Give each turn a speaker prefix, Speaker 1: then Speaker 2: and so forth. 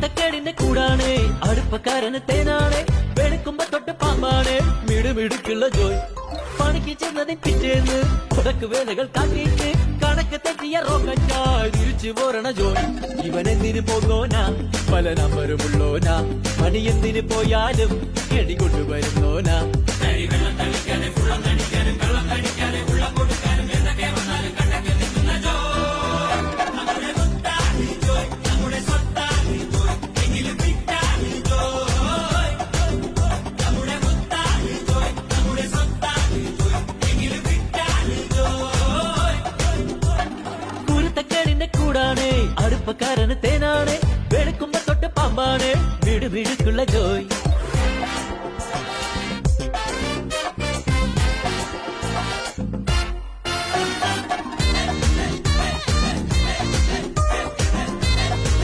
Speaker 1: കുരുത്തക്കേടിന്റെ കൂടാണ് അടുപ്പക്കാരന് തേനാണ് വെളുക്കുമ്പോ തൊട്ട് പാമ്പാണ് മിടുമിടുക്കുള്ള ജോയ് പണിക്ക് ചെന്നതിൻ പിറ്റേന്ന് ഉടക്ക് വേലകൾ കാട്ടിയിട്ട് കണക്ക് തെറ്റിയ റോക്കറ്റായി തിരിച്ചു പോരണ ജോയ് ഇവൻ എന്തിനു പോകോനാ പല നമ്പരുമുള്ളോനാ പണി എന്തിനു പോയാലും എടി കൊണ്ടുവരുന്നോനാ കുരുത്തക്കേടിന്റെ കൂടാണ് അടുപ്പക്കാരന് തേനാണ് വെളുക്കുമ്പോ തൊട്ട് പാമ്പാണ് മിടുമിടുക്കുള്ള ജോയ്